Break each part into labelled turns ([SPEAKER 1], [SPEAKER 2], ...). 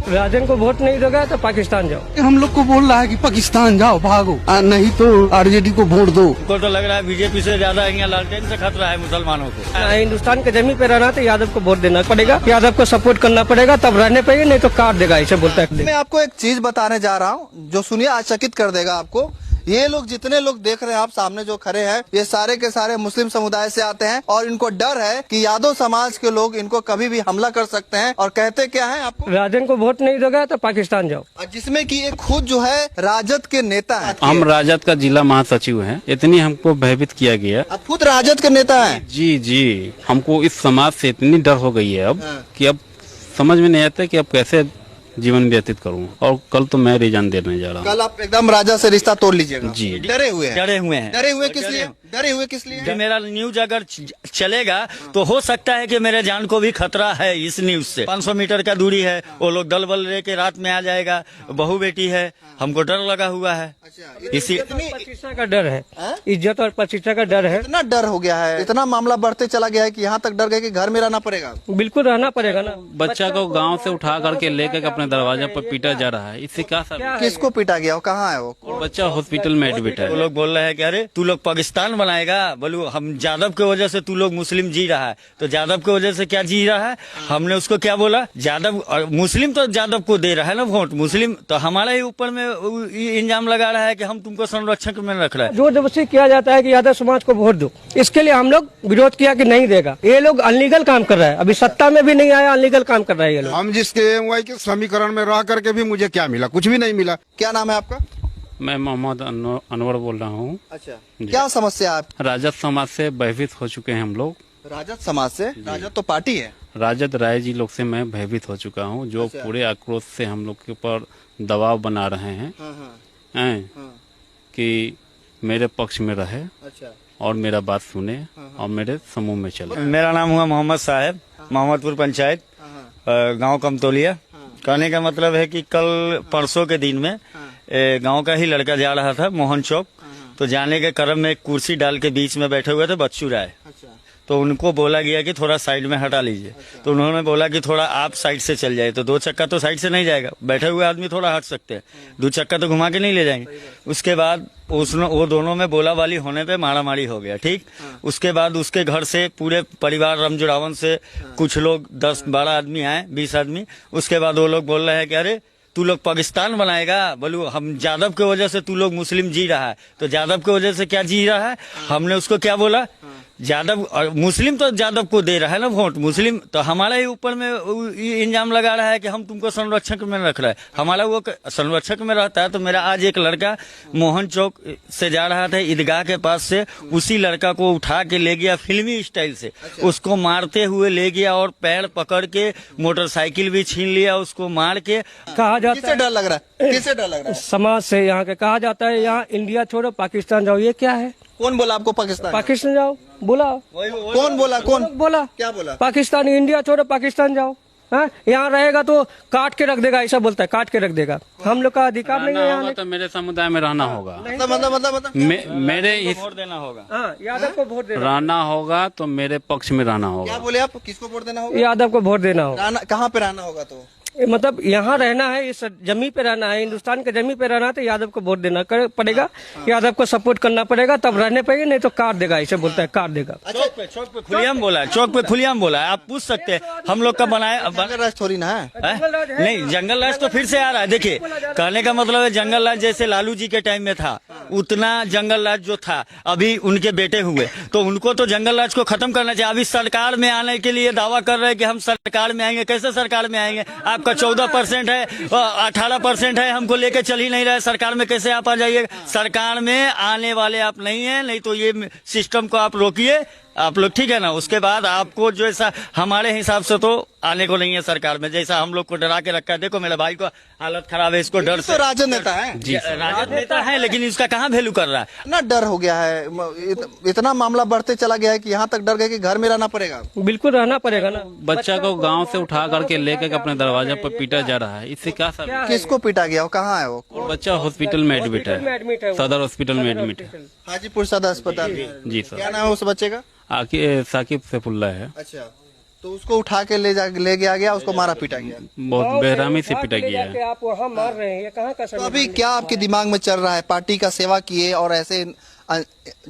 [SPEAKER 1] राजन को वोट नहीं दोगे तो पाकिस्तान जाओ।
[SPEAKER 2] हम लोग को बोल रहा है कि पाकिस्तान जाओ, भागो, नहीं तो आरजेडी को वोट दो।
[SPEAKER 3] को तो लग रहा है बीजेपी से ज्यादा यहाँ लालटेन से खतरा है मुसलमानों को।
[SPEAKER 1] हिंदुस्तान के जमीन पे रहना तो यादव को वोट देना पड़ेगा, यादव को सपोर्ट करना पड़ेगा, तब रहने पाएंगे, नहीं तो काट देगा, ऐसे बोलता है।
[SPEAKER 4] मैं आपको एक चीज बताने जा रहा हूँ जो सुनिए आश्चर्यचकित कर देगा आपको। ये लोग जितने लोग देख रहे हैं आप सामने जो खड़े हैं, ये सारे के सारे मुस्लिम समुदाय से आते हैं और इनको डर है कि यादव समाज के लोग इनको कभी भी हमला कर सकते हैं। और कहते क्या है आपको,
[SPEAKER 1] राजन को वोट नहीं दोगे तो पाकिस्तान जाओ।
[SPEAKER 4] जिसमें कि ये खुद जो है राजद के नेता है।
[SPEAKER 5] हम राजद का जिला महासचिव हैं, इतनी हमको भयभीत किया गया।
[SPEAKER 4] आप खुद राजद के नेता हैं?
[SPEAKER 5] जी जी, हमको इस समाज से इतनी डर हो गई है अब कि अब समझ में नहीं आता कि अब कैसे जीवन व्यतीत करूं। और कल तो मैं रिजाइन देने जा रहा हूं।
[SPEAKER 4] कल आप एकदम राजा से रिश्ता तोड़ लीजिएगा?
[SPEAKER 5] जी।
[SPEAKER 4] डरे हुए हैं?
[SPEAKER 3] डरे हुए हैं।
[SPEAKER 4] डरे हुए किस लिए? डरे हुए किस लिए?
[SPEAKER 3] मेरा न्यूज अगर चलेगा तो हो सकता है कि मेरे जान को भी खतरा है इस न्यूज से। 500 मीटर का दूरी है, वो लोग दल बल लेके रात में आ जाएगा, बहू बेटी है, हमको डर लगा हुआ है। इसी
[SPEAKER 1] प्रतिष्ठा का डर है, इज्जत और प्रतिष्ठा का डर है।
[SPEAKER 4] इतना डर हो गया है, इतना मामला बढ़ते चला गया है कि यहाँ तक डर गए कि घर में रहना पड़ेगा।
[SPEAKER 1] बिल्कुल रहना पड़ेगा ना।
[SPEAKER 5] बच्चा को गांव से उठा करके लेकर अपने दरवाजे पर पीटा जा रहा है, इससे क्या सब?
[SPEAKER 4] किसको पीटा गया? कहाँ है वो?
[SPEAKER 5] बच्चा हॉस्पिटल में एडमिट है।
[SPEAKER 3] वो लोग बोल रहे हैं कि अरे तू लोग पाकिस्तान बनाएगा, बोलू हम यादव की वजह से तू लोग मुस्लिम जी रहा है, तो यादव की वजह से क्या जी रहा है? हमने उसको क्या बोला? यादव मुस्लिम तो यादव को दे रहा है ना वोट, मुस्लिम तो हमारे ही ऊपर में इंजाम लगा रहा है कि हम तुमको संरक्षक में रख रहे हैं।
[SPEAKER 1] जोर जबरदस्ती किया जाता है कि यादव समाज को वोट दो, इसके लिए हम लोग विरोध किया कि नहीं देगा। ये लोग अनलीगल काम कर रहा है, अभी सत्ता में भी नहीं आया, अनलीगल काम कर रहा है ये लोग।
[SPEAKER 2] हम जिसके एमवाई के समीकरण में रह करके भी मुझे क्या मिला? कुछ भी नहीं मिला।
[SPEAKER 4] क्या नाम है आपका?
[SPEAKER 5] मैं मोहम्मद अनवर बोल रहा हूँ।
[SPEAKER 4] अच्छा, क्या समस्या है आप?
[SPEAKER 5] राजद समाज से भयभीत हो चुके हैं हम लोग।
[SPEAKER 4] राजद समाज से? राजद तो पार्टी है।
[SPEAKER 5] राजद राय जी लोग से मैं भयभीत हो चुका हूँ, जो
[SPEAKER 4] अच्छा।
[SPEAKER 5] पूरे आक्रोश से हम लोग के ऊपर दबाव बना रहे हैं, कि मेरे पक्ष में रहे
[SPEAKER 4] अच्छा,
[SPEAKER 5] और मेरा बात सुने और मेरे समूह में चले।
[SPEAKER 3] मेरा नाम हुआ मोहम्मद साहब, मोहम्मदपुर पंचायत, गांव कमतौलिया। कहने का मतलब है कि कल परसों के दिन में गांव का ही लड़का जा रहा था मोहन चौक, तो जाने के क्रम में एक कुर्सी डाल के बीच में बैठे हुए थे बच्चू राय। तो उनको बोला गया कि थोड़ा साइड में हटा लीजिए, तो उन्होंने बोला कि थोड़ा आप साइड से चल जाए। तो 2 चक्का तो साइड से नहीं जाएगा, बैठे हुए आदमी थोड़ा हट सकते हैं, 2 चक्का तो घुमा के नहीं ले जाएंगे। उसके बाद वो दोनों में बोला वाली होने पे मारामारी हो गया। ठीक, उसके बाद उसके घर से पूरे परिवार रमजुरावन से कुछ लोग 10-12 आदमी आए, 20 आदमी। उसके बाद वो लोग बोल रहे हैं कि अरे तू लोग पाकिस्तान बनाएगा, बोलू हम यादव की वजह से तू लोग मुस्लिम जी रहा है, तो यादव की वजह से क्या जी रहा है? हमने उसको क्या बोला? यादव मुस्लिम तो यादव को दे रहा है ना वोट, मुस्लिम तो हमारे ही ऊपर में इंजाम लगा रहा है कि हम तुमको संरक्षक में रख रहे हैं। हमारा वो संरक्षक में रहता है। तो मेरा आज एक लड़का मोहन चौक से जा रहा था ईदगाह के पास से, उसी लड़का को उठा के ले गया फिल्मी स्टाइल से। उसको मारते हुए ले गया और पैर पकड़ के मोटरसाइकिल भी छीन लिया, उसको मार के।
[SPEAKER 1] कहा जाता
[SPEAKER 4] किससे डर लग रहा है? किससे डर लग रहा है?
[SPEAKER 1] समाज से यहाँ के कहा जाता है यहाँ इंडिया छोड़ो पाकिस्तान जाओ। ये क्या है?
[SPEAKER 4] कौन बोला आपको पाकिस्तान?
[SPEAKER 1] पाकिस्तान जाओ बोला?
[SPEAKER 4] कौन बोला? कौन
[SPEAKER 1] बोला?
[SPEAKER 4] क्या बोला?
[SPEAKER 1] पाकिस्तान, इंडिया छोड़ो पाकिस्तान जाओ। हाँ, यहाँ रहेगा तो काट के रख देगा, ऐसा बोलता है, काट के रख देगा। हम लोग का अधिकार नहीं है यहाँ।
[SPEAKER 5] तो मेरे समुदाय में रहना होगा,
[SPEAKER 4] मतलब
[SPEAKER 5] मेरे इस
[SPEAKER 3] वोट देना होगा।
[SPEAKER 1] हाँ, यादव को वोट देना
[SPEAKER 5] रहना होगा, तो मेरे पक्ष में रहना
[SPEAKER 4] क्या
[SPEAKER 5] होगा।
[SPEAKER 4] बोले आप? किसको वोट देना होगा?
[SPEAKER 1] यादव को वोट देना होगा।
[SPEAKER 4] कहाँ पे रहना होगा? तो
[SPEAKER 1] मतलब यहाँ रहना है, इस जमीन पे रहना है, हिंदुस्तान के जमीन पे रहना है, तो यादव को वोट देना पड़ेगा, यादव को सपोर्ट करना पड़ेगा, तब रहने पाएंगे, नहीं तो काट देगा, ऐसे बोलता है, काट देगा।
[SPEAKER 3] चौक पे खुलियाम बोला है, चौक पे खुलियाम बोला है। आप पूछ सकते हैं हम लोग का बनाया
[SPEAKER 4] जंगल राज थोड़ी ना है।
[SPEAKER 3] नहीं, जंगल राज तो फिर से आ रहा है। देखिए, कहने का मतलब है जंगल राज जैसे लालू जी के टाइम में था, उतना जंगल राज जो था अभी उनके बेटे हुए, तो उनको तो जंगल राज को खत्म करना चाहिए। अभी सरकार में आने के लिए दावा कर रहे हैं कि हम सरकार में आएंगे। कैसे सरकार में आएंगे? आपका 14% है, 18% है, हमको लेके चल ही नहीं रहे। सरकार में कैसे आप आ जाइए? सरकार में आने वाले आप नहीं है, नहीं तो ये सिस्टम को आप रोकिए आप लोग, ठीक है ना। उसके बाद आपको जो ऐसा हमारे हिसाब से तो आने को नहीं है सरकार में, जैसा हम लोग को डरा के रखा है। देखो मेरे भाई को हालत खराब है, इसको डर से।
[SPEAKER 4] तो राजद नेता है
[SPEAKER 3] जी, राजद नेता है, लेकिन इसका कहाँ वैल्यू कर रहा है?
[SPEAKER 4] इतना डर हो गया है, इतना मामला बढ़ते चला गया है कि यहाँ तक डर गए कि घर में रहना पड़ेगा।
[SPEAKER 1] बिल्कुल रहना पड़ेगा ना।
[SPEAKER 5] बच्चा को गांव से उठा करके लेकर अपने दरवाजे पर पीटा जा रहा है, इससे क्या सब?
[SPEAKER 4] किसको पीटा गया? कहाँ है वो?
[SPEAKER 5] बच्चा हॉस्पिटल में एडमिट है, सदर हॉस्पिटल में एडमिट है।
[SPEAKER 4] हाजीपुर सदर अस्पताल।
[SPEAKER 5] जी सर।
[SPEAKER 4] क्या नाम है उस बच्चे का?
[SPEAKER 5] साकिब सैफुल्लाह है।
[SPEAKER 4] अच्छा, तो उसको उठा के ले गया उसको मारा पीटा गया।
[SPEAKER 5] बहुत बेरहमी से पिटा गया है।
[SPEAKER 1] आप वहाँ मार रहे हैं, ये कहाँ का
[SPEAKER 4] तो अभी क्या आपके दिमाग में चल रहा है? पार्टी का सेवा किए और ऐसे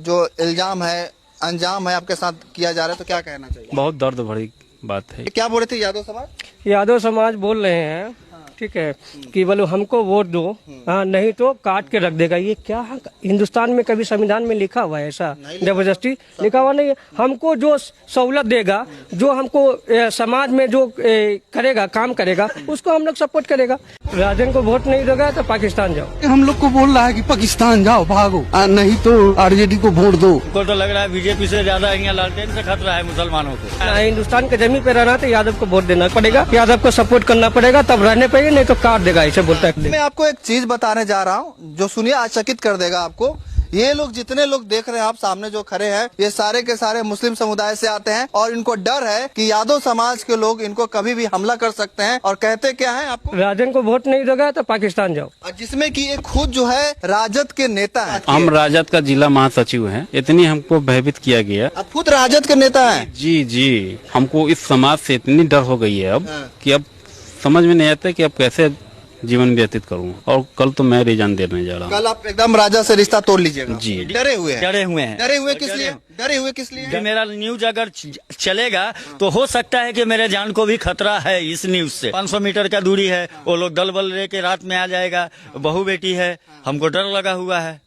[SPEAKER 4] जो इल्जाम है, अंजाम है आपके साथ किया जा रहा है, तो क्या कहना चाहिए?
[SPEAKER 5] बहुत दर्द भरी बात है।
[SPEAKER 4] क्या बोल रहे थे यादव समाज?
[SPEAKER 1] यादव समाज बोल रहे हैं, ठीक है, कि बोलो हमको वोट दो, हाँ नहीं तो काट के रख देगा। ये क्या हिंदुस्तान में कभी संविधान में लिखा हुआ है ऐसा? जबरदस्ती लिखा हुआ नहीं है। हमको जो सहूलत देगा, जो हमको समाज में जो करेगा, काम करेगा, उसको हम लोग सपोर्ट करेगा। राजन को वोट नहीं देगा तो पाकिस्तान जाओ।
[SPEAKER 2] हम लोग को बोल रहा है कि पाकिस्तान जाओ, भागो, नहीं तो आरजेडी को वोट दो।
[SPEAKER 3] हमको तो लग रहा है बीजेपी से ज्यादा यहाँ लालटेन से खतरा है मुसलमानों को।
[SPEAKER 1] हिंदुस्तान के जमीन पे रहना तो यादव को वोट देना पड़ेगा, यादव को सपोर्ट करना पड़ेगा, तब रहने पे नहीं तो काट देगा, ऐसे बोलता है।
[SPEAKER 4] मैं आपको एक चीज बताने जा रहा हूँ जो सुनिए आश्चर्यचकित कर देगा आपको। ये लोग जितने लोग देख रहे हैं आप सामने जो खड़े हैं, ये सारे के सारे मुस्लिम समुदाय से आते हैं और इनको डर है कि यादव समाज के लोग इनको कभी भी हमला कर सकते हैं। और कहते क्या है आपको?
[SPEAKER 1] राजन को वोट नहीं देगा तो पाकिस्तान जाओ।
[SPEAKER 4] और जिसमें कि ये खुद जो है राजद के नेता है।
[SPEAKER 5] हम राजद का जिला महासचिव हैं। इतनी हमको भयभीत किया गया।
[SPEAKER 4] आप खुद राजद के नेता हैं?
[SPEAKER 5] जी जी, हमको इस समाज से इतनी डर हो गई है अब कि अब समझ में नहीं आता कि अब कैसे जीवन व्यतीत करूं। और कल तो मैं रिजाइन देने जा रहा हूं।
[SPEAKER 4] कल आप एकदम राजा से रिश्ता तोड़ लीजिएगा?
[SPEAKER 5] जी।
[SPEAKER 4] डरे हुए हैं?
[SPEAKER 3] डरे हुए हैं।
[SPEAKER 4] डरे हुए किस लिए? डरे हुए किस लिए?
[SPEAKER 3] कि मेरा न्यूज अगर चलेगा तो हो सकता है कि मेरे जान को भी खतरा है इस न्यूज से। 500 मीटर का दूरी है, वो लोग दल बल लेके रात में आ जाएगा, बहू बेटी है, हमको डर लगा हुआ है।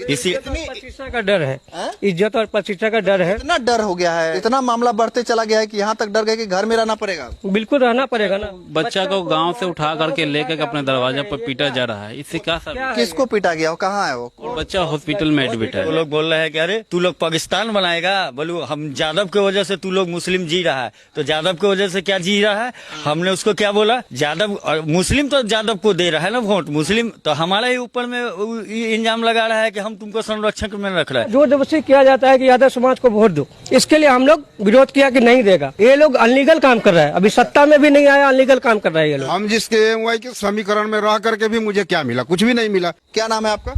[SPEAKER 3] इसी
[SPEAKER 1] प्रतिष्ठा का डर है, इज्जत और प्रतिष्ठा का डर है।
[SPEAKER 4] इतना डर हो गया है, इतना मामला बढ़ते चला गया है कि यहाँ तक डर गए कि घर में रहना पड़ेगा।
[SPEAKER 1] बिल्कुल रहना पड़ेगा ना।
[SPEAKER 5] बच्चा को गांव से उठा करके लेकर अपने दरवाजे पर पीटा जा रहा है। इससे क्या सर?
[SPEAKER 4] किसको पीटा गया? कहाँ है वो?
[SPEAKER 5] बच्चा हॉस्पिटल में एडमिट है।
[SPEAKER 3] वो लोग बोल रहे हैं कि अरे तू लोग पाकिस्तान बनाएगा, बोलू हम यादव की वजह से तू लोग मुस्लिम जी रहा है, तो यादव की वजह से क्या जी रहा है? हमने उसको क्या बोला? यादव मुस्लिम तो यादव को दे रहा है ना वोट, मुस्लिम तो हमारे ही ऊपर में इंजाम लगा रहा है कि हम तुमको संरक्षक में रख रहे हैं।
[SPEAKER 1] जोर जबरदस्ती किया जाता है कि यादव समाज को वोट दो, इसके लिए हम लोग विरोध किया कि नहीं देगा। ये लोग अनलीगल काम कर रहा है, अभी सत्ता में भी नहीं आया, अनलीगल काम कर रहा है ये लोग।
[SPEAKER 6] हम जिसके एमवाई के समीकरण में रह करके भी मुझे क्या मिला? कुछ भी नहीं मिला।
[SPEAKER 4] क्या नाम है आपका?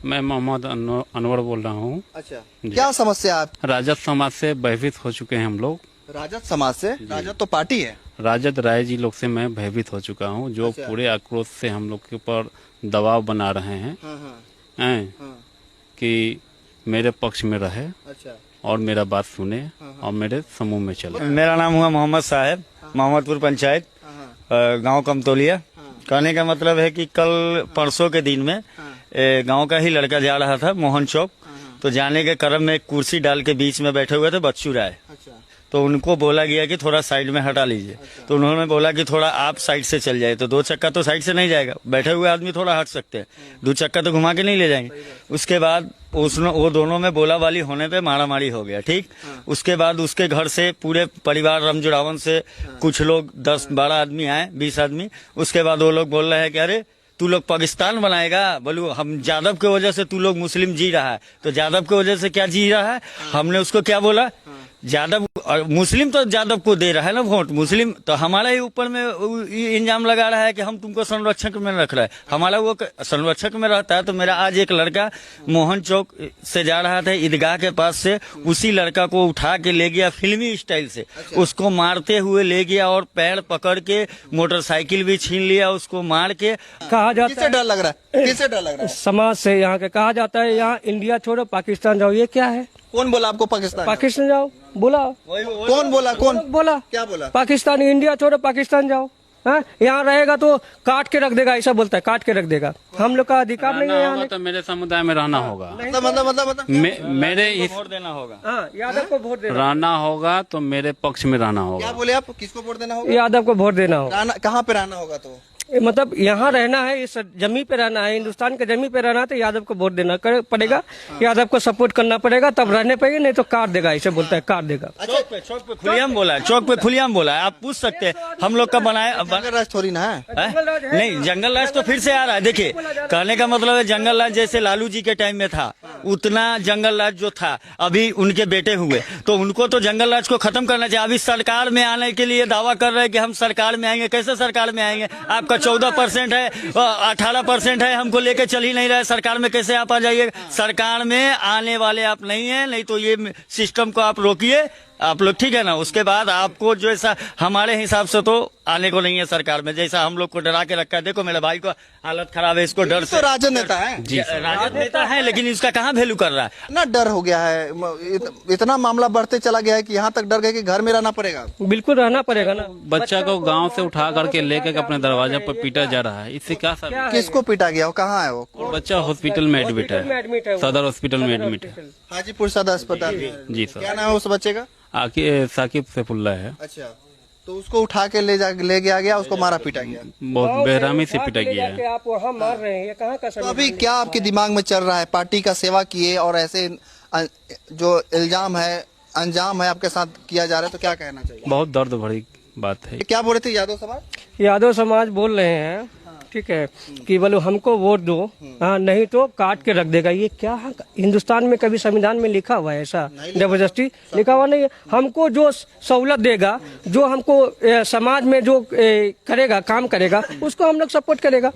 [SPEAKER 5] मैं मोहम्मद अनवर बोल रहा हूँ।
[SPEAKER 4] अच्छा, क्या समस्या है आप?
[SPEAKER 5] राजद समाज से भयभीत हो चुके हैं हम लोग।
[SPEAKER 4] राजद समाज से? राजद तो पार्टी है।
[SPEAKER 5] राजद राय जी लोग से मैं भयभीत हो चुका हूँ, जो पूरे आक्रोश से हम लोग के ऊपर दबाव बना रहे हैं कि मेरे पक्ष में रहे और मेरा बात सुने और मेरे समूह में चले।
[SPEAKER 3] मेरा नाम हुआ मोहम्मद साहब, मोहम्मदपुर पंचायत, गांव कमतौलिया। कहने का मतलब है कि कल परसों के दिन में गांव का ही लड़का जा रहा था मोहन चौक, तो जाने के क्रम में एक कुर्सी डाल के बीच में बैठे हुए थे बच्चू राय। तो उनको बोला गया कि थोड़ा साइड में हटा लीजिए। तो उन्होंने बोला कि थोड़ा आप साइड से चल जाए। तो 2 चक्का तो साइड से नहीं जाएगा, बैठे हुए आदमी थोड़ा हट सकते हैं, 2 चक्का तो घुमा के नहीं ले जाएंगे। उसके बाद वो दोनों में बोला वाली होने पे मारा मारी हो गया। ठीक, उसके बाद उसके घर से पूरे परिवार रमजुड़ावन से कुछ लोग 10-12 आदमी आए, 20 आदमी। उसके बाद वो लोग बोल रहे हैं कि अरे तू लोग पाकिस्तान बनाएगा, बोलू हम यादव की वजह से तू लोग मुस्लिम जी रहा है, तो यादव की वजह से क्या जी रहा है? हमने उसको क्या बोला? यादव मुस्लिम तो यादव को दे रहा है ना वोट, मुस्लिम तो हमारे ही ऊपर में इंजाम लगा रहा है कि हम तुमको संरक्षक में रख रहे हैं। हमारा वो संरक्षक में रहता है। तो मेरा आज एक लड़का मोहन चौक से जा रहा था ईदगाह के पास से, उसी लड़का को उठा के ले गया फिल्मी स्टाइल से। उसको मारते हुए ले गया और पैर पकड़ के मोटरसाइकिल भी छीन लिया, उसको मार के।
[SPEAKER 1] कहा जाता
[SPEAKER 4] किससे डर लग रहा है? किससे डर लग रहा है?
[SPEAKER 1] समाज से यहाँ के कहा जाता है यहाँ इंडिया छोड़ो पाकिस्तान जाओ। ये क्या है?
[SPEAKER 4] कौन बोला आपको पाकिस्तान?
[SPEAKER 1] पाकिस्तान जाओ बोला?
[SPEAKER 4] कौन बोला? कौन
[SPEAKER 1] बोला?
[SPEAKER 4] क्या बोला?
[SPEAKER 1] पाकिस्तान, इंडिया छोड़ो पाकिस्तान जाओ। यहाँ रहेगा तो काट के रख देगा, ऐसा बोलता है, काट के रख देगा। हम लोग का अधिकार नहीं है यहाँ।
[SPEAKER 5] तो मेरे समुदाय में रहना होगा,
[SPEAKER 4] मतलब
[SPEAKER 5] मेरे
[SPEAKER 3] वोट देना होगा।
[SPEAKER 1] हाँ, यादव को वोट देना
[SPEAKER 5] रहना होगा, तो मेरे पक्ष में रहना होगा।
[SPEAKER 4] क्या बोले आप? किसको वोट देना होगा?
[SPEAKER 1] यादव को वोट देना होगा।
[SPEAKER 4] कहाँ पे रहना होगा? तो
[SPEAKER 1] मतलब यहाँ रहना है, इस जमीन पे रहना है, हिंदुस्तान के जमीन पे रहना है, तो यादव को वोट देना पड़ेगा, यादव को सपोर्ट करना पड़ेगा, तब रहने पे नहीं तो काट देगा, ऐसे बोलता है, काट देगा।
[SPEAKER 3] चौक पे खुलेआम बोला, चौक पे खुलेआम बोला है। आप पूछ सकते हैं, हम लोग का बनाया
[SPEAKER 4] जंगल राज थोड़ी ना है।
[SPEAKER 3] नहीं, जंगल राज तो फिर से आ रहा है। देखिए, कहने का मतलब है जंगल राज जैसे लालू जी के टाइम में था, उतना जंगल राज जो था अभी उनके बेटे हुए, तो उनको तो जंगल राज को खत्म करना चाहिए। अभी सरकार में आने के लिए दावा कर रहे हैं कि हम सरकार में आएंगे। कैसे सरकार में आएंगे? आपका 14% है, 18% है, हमको लेके चल ही नहीं रहे। सरकार में कैसे आप आ जाइए? सरकार में आने वाले आप नहीं है, नहीं तो ये सिस्टम को आप रोकिए, आप लोग ठीक है ना। उसके बाद आपको जो ऐसा हमारे हिसाब से तो आने को नहीं है सरकार में, जैसा हम लोग को डरा के रखा है। देखो मेरे भाई को हालत खराब है, इसको डर
[SPEAKER 4] तो
[SPEAKER 3] से
[SPEAKER 4] राजद नेता है
[SPEAKER 5] जी सर।
[SPEAKER 3] राजद नेता है, लेकिन इसका कहाँ वैल्यू कर रहा है।
[SPEAKER 4] ना, डर हो गया है, इतना मामला बढ़ते चला गया है कि यहाँ तक डर गए कि घर में रहना पड़ेगा।
[SPEAKER 1] बिल्कुल रहना पड़ेगा ना।
[SPEAKER 5] बच्चा को गांव से उठा करके लेकर अपने दरवाजे पर पीटा जा रहा है, इससे क्या सर?
[SPEAKER 4] किसको पीटा गया, वो कहाँ है वो?
[SPEAKER 5] बच्चा हॉस्पिटल में एडमिट
[SPEAKER 1] एडमिट है
[SPEAKER 5] है,
[SPEAKER 1] वो।
[SPEAKER 5] सदर हॉस्पिटल में एडमिट है।
[SPEAKER 4] हाजीपुर सदर अस्पताल में।
[SPEAKER 5] जी
[SPEAKER 4] क्या
[SPEAKER 5] सर।
[SPEAKER 4] नाम है उस बच्चे का?
[SPEAKER 5] आके साकिब सैफुल्ला है।
[SPEAKER 4] अच्छा, तो उसको उठा के ले गया, उसको मारा पीटा गया।
[SPEAKER 5] बहुत बेरहमी से पिटा गया है।
[SPEAKER 1] आप वहाँ मार रहे हैं, ये कहाँ का
[SPEAKER 4] तो अभी क्या आपके दिमाग में चल रहा है? पार्टी का सेवा किए और ऐसे जो इल्जाम है, अंजाम है आपके साथ किया जा रहा है, तो क्या कहना चाहिए?
[SPEAKER 5] बहुत दर्द भरी बात है।
[SPEAKER 4] क्या बोले थे यादव समाज?
[SPEAKER 1] यादव समाज बोल रहे हैं, ठीक है, कि बोलो हमको वोट दो, हाँ नहीं तो काट के रख देगा। ये क्या हिंदुस्तान में कभी संविधान में लिखा हुआ है ऐसा? जबरदस्ती लिखा हुआ नहीं है। हमको जो सहूलत देगा, जो हमको समाज में जो करेगा, काम करेगा, उसको हम लोग सपोर्ट करेगा।